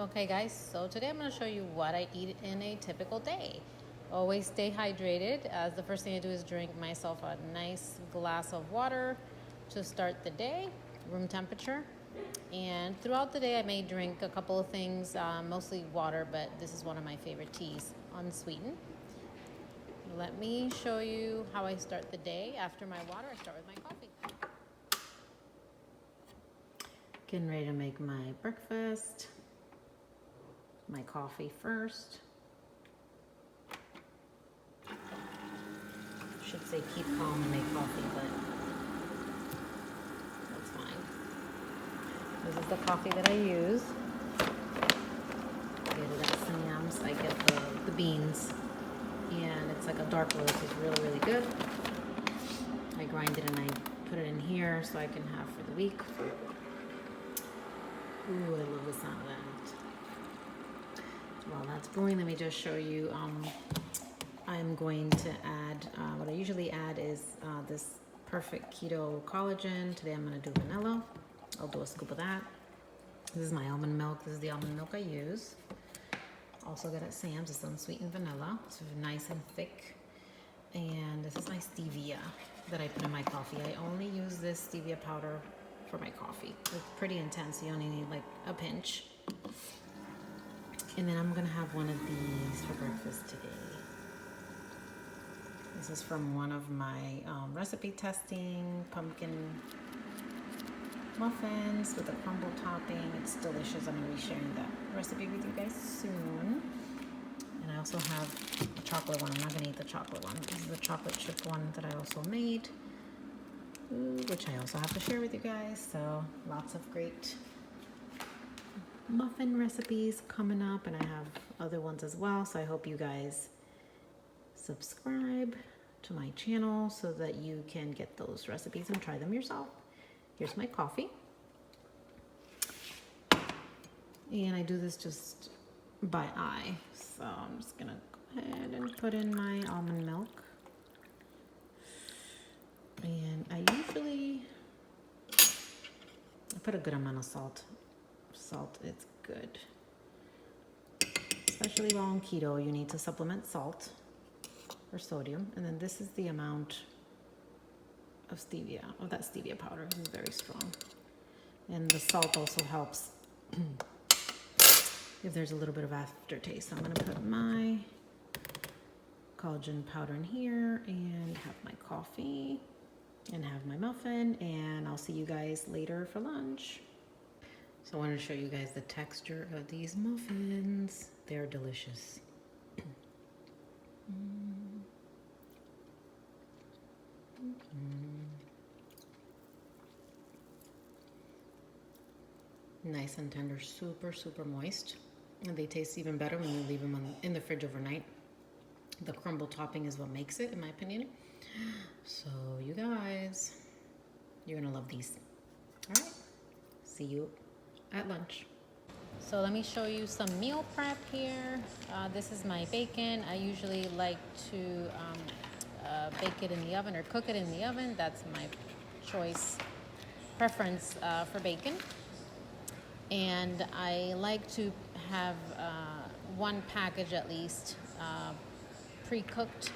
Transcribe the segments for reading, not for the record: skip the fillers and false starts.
Okay guys, so today I'm going to show you what I eat in a typical day. Always stay hydrated, as the first thing I do is drink myself a nice glass of water to start the day, room temperature. And throughout the day I may drink a couple of things, mostly water, but this is one of my favorite teas, unsweetened. Let me show you how I start the day. After my water, I start with my coffee. Getting ready to make my breakfast. My coffee first. Should say keep calm and make coffee, but that's fine. This is the coffee that I use. I get it at Sam's. I get the beans, and it's like a dark roast. It's really, really good. I grind it and I put it in here so I can have for the week. Ooh, I love the sound of that. While that's brewing, let me just show you. I'm going to add, what I usually add is this perfect keto collagen. Today I'm going to do vanilla. I'll do a scoop of that. This is my almond milk. This is the almond milk I use. Also got at Sam's. It's unsweetened vanilla. It's nice and thick. And this is my stevia that I put in my coffee. I only use this stevia powder for my coffee. It's pretty intense. You only need like a pinch. And then I'm gonna have one of these for breakfast today. This is from one of my recipe testing pumpkin muffins with a crumble topping. It's delicious. I'm gonna be sharing that recipe with you guys soon. And I also have a chocolate one. I'm not gonna eat the chocolate one. This is the chocolate chip one that I also made, which I also have to share with you guys. So lots of great muffin recipes coming up, and I have other ones as well. So I hope you guys subscribe to my channel so that you can get those recipes and try them yourself. Here's my coffee. And I do this just by eye. So I'm just gonna go ahead and put in my almond milk. And I put a good amount of salt. Salt, it's good. Especially while on keto, you need to supplement salt or sodium. And then this is the amount of stevia, of that stevia powder. It's very strong. And the salt also helps if there's a little bit of aftertaste. So I'm gonna put my collagen powder in here and have my coffee and have my muffin, and I'll see you guys later for lunch. So I wanted to show you guys the texture of these muffins. They're delicious. Nice and tender, super, super moist. And they taste even better when you leave them in the fridge overnight. The crumble topping is what makes it, in my opinion. So you guys, you're gonna love these. All right, see you at lunch. So let me show you some meal prep here. This is my bacon. I usually like to bake it in the oven or cook it in the oven. That's my preference for bacon. And I like to have one package at least pre-cooked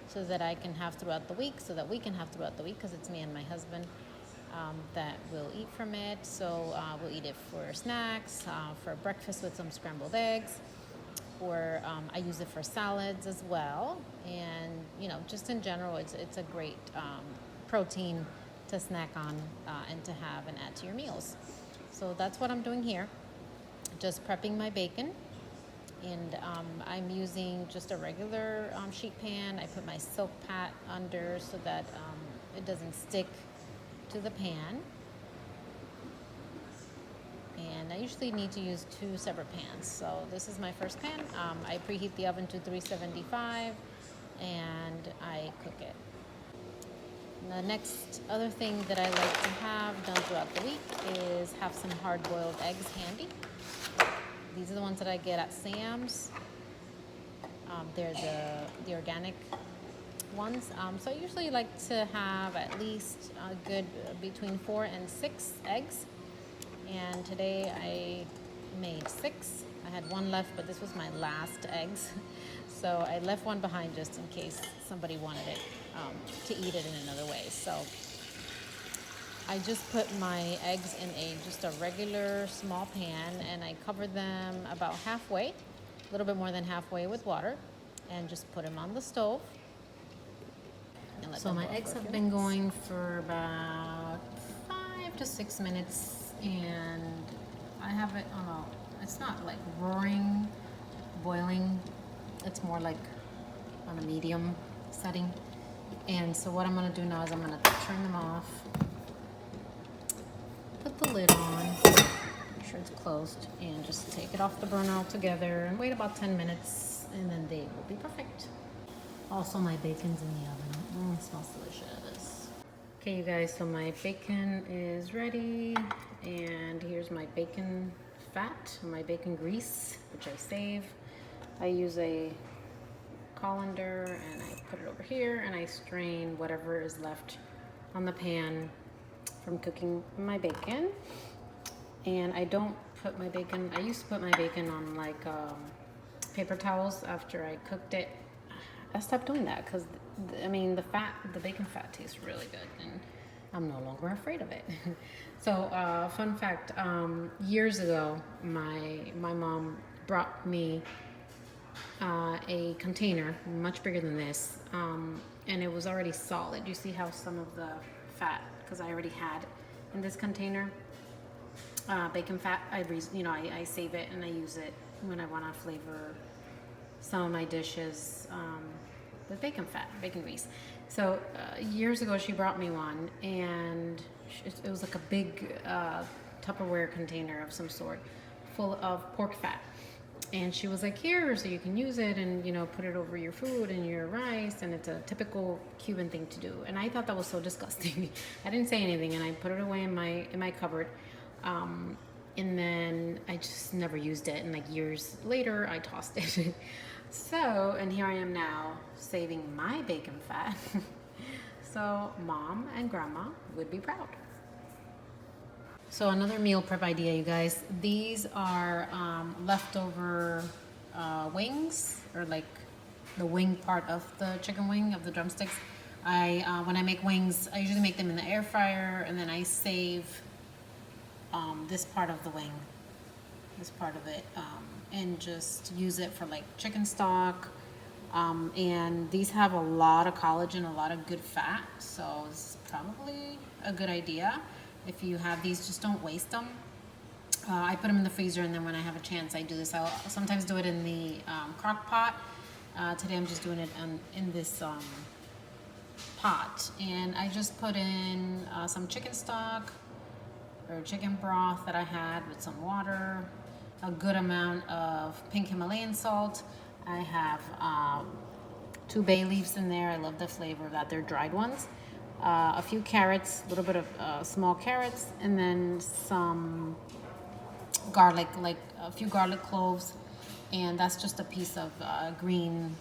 so that I can have throughout the week, so that we can have throughout the week, because it's me and my husband that will eat from it. So we'll eat it for snacks, for breakfast with some scrambled eggs, or I use it for salads as well. And just in general, it's a great protein to snack on and to have and add to your meals. So that's what I'm doing here, just prepping my bacon. And I'm using just a regular sheet pan. I put my silk pad under so that it doesn't stick to the pan. And I usually need to use 2 separate pans. So this is my first pan. I preheat the oven to 375 and I cook it. And the next other thing that I like to have done throughout the week is have some hard-boiled eggs handy. These are the ones that I get at Sam's. They're the organic ones. So I usually like to have at least a good between 4 and 6 eggs. And today I made 6. I had 1 left, but this was my last eggs. So I left 1 behind just in case somebody wanted it to eat it in another way. So I just put my eggs in just a regular small pan, and I covered them about halfway, a little bit more than halfway with water, and just put them on the stove. So my eggs have been going for about 5 to 6 minutes, and I have it on it's not like roaring, boiling, it's more like on a medium setting. And so what I'm gonna do now is I'm gonna turn them off, put the lid on, make sure it's closed, and just take it off the burner altogether and wait about 10 minutes, and then they will be perfect. Also, my bacon's in the oven. It smells delicious. Okay, you guys, so my bacon is ready, and here's my bacon fat, my bacon grease, which I save. I use a colander, and I put it over here, and I strain whatever is left on the pan from cooking my bacon. And I don't put my bacon, I used to put my bacon on like paper towels after I cooked it. I stopped doing that because, I mean, the bacon fat tastes really good, and I'm no longer afraid of it. So, fun fact, years ago, my mom brought me a container much bigger than this, and it was already solid. You see how some of the fat, because I already had in this container, bacon fat, I save it and I use it when I want to flavor some of my dishes with bacon fat, bacon grease. So years ago she brought me one, and it was like a big Tupperware container of some sort full of pork fat. And she was like, here, so you can use it and, put it over your food and your rice, and it's a typical Cuban thing to do. And I thought that was so disgusting. I didn't say anything, and I put it away in my cupboard. And then I just never used it, and like years later I tossed it. So, and here I am now saving my bacon fat. So mom and grandma would be proud. So another meal prep idea, you guys. These are leftover wings, or like the wing part of the chicken wing, of the drumsticks. When I make wings, I usually make them in the air fryer, and then I save this part of the wing, this part of it, and just use it for like chicken stock. And these have a lot of collagen, a lot of good fat, so it's probably a good idea. If you have these, just don't waste them. I put them in the freezer, and then when I have a chance, I do this. I'll sometimes do it in the crock pot. Today I'm just doing it in this pot. And I just put in some chicken stock or chicken broth that I had with some water, a good amount of pink Himalayan salt. I have 2 bay leaves in there. I love the flavor of that. They're dried ones. A few carrots, a little bit of small carrots, and then some garlic, like a few garlic cloves, and that's just a piece of green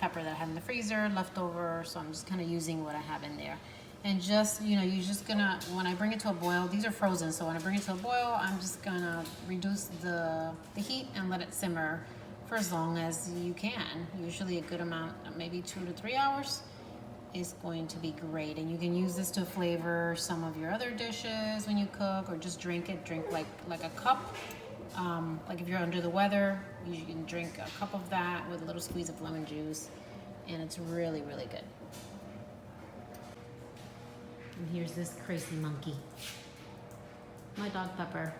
pepper that I have in the freezer left over, so I'm just kind of using what I have in there. And just, you're just gonna, when I bring it to a boil, these are frozen, so when I bring it to a boil, I'm just gonna reduce the heat and let it simmer for as long as you can. Usually a good amount, maybe 2 to 3 hours. Is going to be great, and you can use this to flavor some of your other dishes when you cook, or just drink like a cup. Like if you're under the weather, you can drink a cup of that with a little squeeze of lemon juice, and it's really, really good. And here's this crazy monkey, my dog Pepper.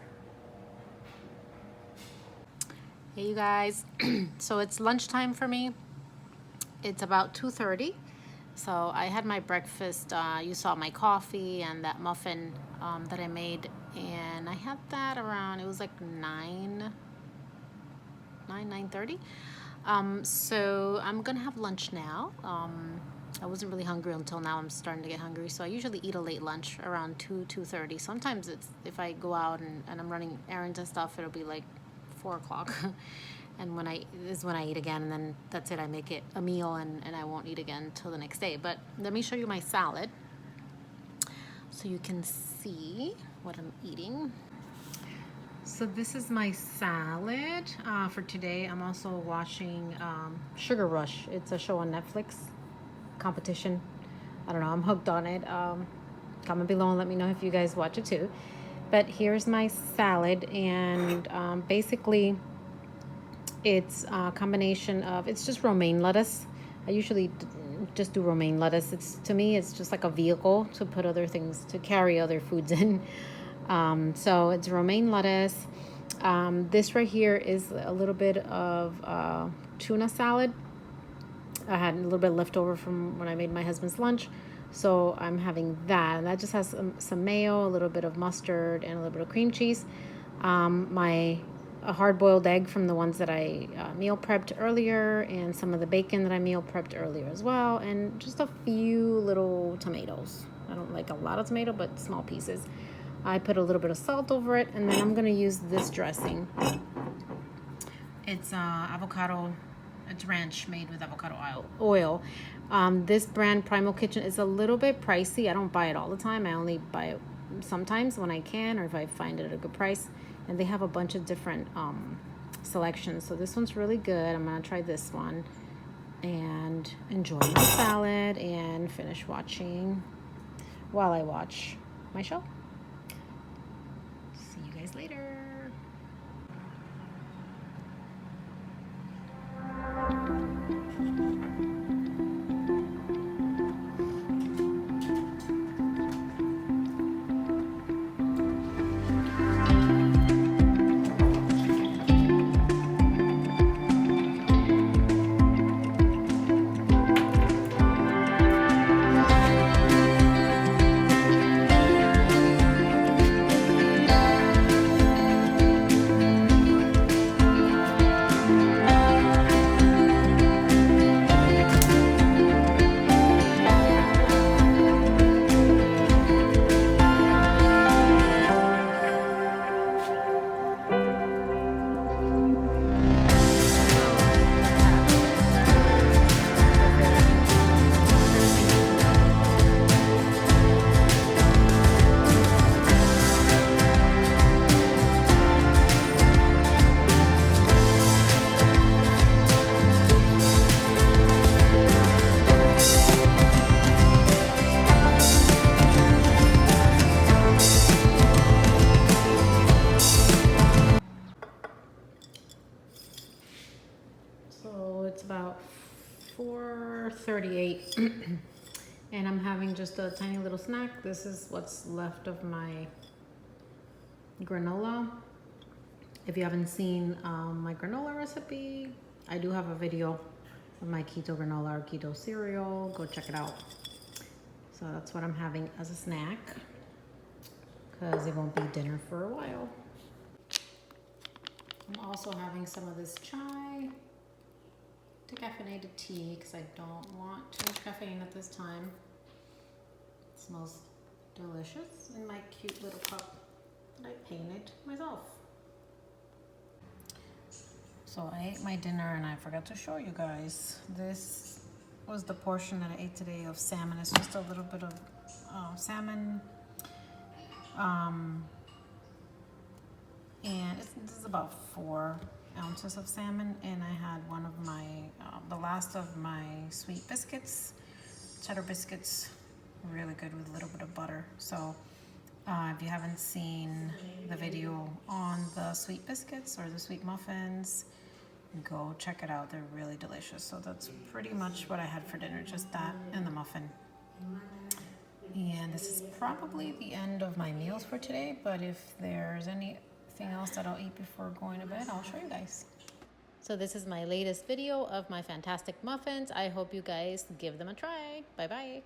Hey you guys, so it's lunchtime for me. It's about 2:30. So I had my breakfast, you saw my coffee and that muffin that I made, and I had that around, it was like 9:30. So I'm gonna have lunch now. I wasn't really hungry until now. I'm starting to get hungry, so I usually eat a late lunch around 2:30. Sometimes it's, if I go out and I'm running errands and stuff, it'll be like 4 o'clock. And this is when I eat again, and then that's it. I make it a meal, and I won't eat again till the next day. But let me show you my salad so you can see what I'm eating. So this is my salad for today. I'm also watching Sugar Rush. It's a show on Netflix, competition. I don't know, I'm hooked on it. Comment below and let me know if you guys watch it too. But here's my salad, and basically it's a combination of, it's just romaine lettuce. I usually just do romaine lettuce. It's, to me, it's just like a vehicle to put other things, to carry other foods in. So it's romaine lettuce. This right here is a little bit of tuna salad. I had a little bit left over from when I made my husband's lunch. So I'm having that. And that just has some mayo, a little bit of mustard, and a little bit of cream cheese. A hard-boiled egg from the ones that I meal prepped earlier, and some of the bacon that I meal prepped earlier as well, and just a few little tomatoes. I don't like a lot of tomato, but small pieces. I put a little bit of salt over it, and then I'm going to use this dressing. It's avocado, it's ranch made with avocado oil. This brand, Primal Kitchen, is a little bit pricey. I don't buy it all the time. I only buy it sometimes when I can, or if I find it at a good price. And they have a bunch of different selections. So this one's really good. I'm going to try this one and enjoy my salad and finish watching while I watch my show. See you guys later. So it's about 4:38 and I'm having just a tiny little snack. This is what's left of my granola. If you haven't seen my granola recipe, I do have a video of my keto granola or keto cereal. Go check it out. So that's what I'm having as a snack, because it won't be dinner for a while. I'm also having some of this chai decaffeinated tea, because I don't want too much caffeine at this time. It smells delicious in my cute little cup that I painted myself. So I ate my dinner and I forgot to show you guys. This was the portion that I ate today of salmon. It's just a little bit of salmon. And this is about 4 ounces of salmon, and I had one of my, the last of my sweet biscuits, cheddar biscuits, really good with a little bit of butter. So if you haven't seen the video on the sweet biscuits or the sweet muffins, go check it out. They're really delicious. So that's pretty much what I had for dinner, just that and the muffin. And this is probably the end of my meals for today, but if there's anything else that I'll eat before going to bed, I'll show you guys. So this is my latest video of my fantastic muffins. I hope you guys give them a try. Bye bye.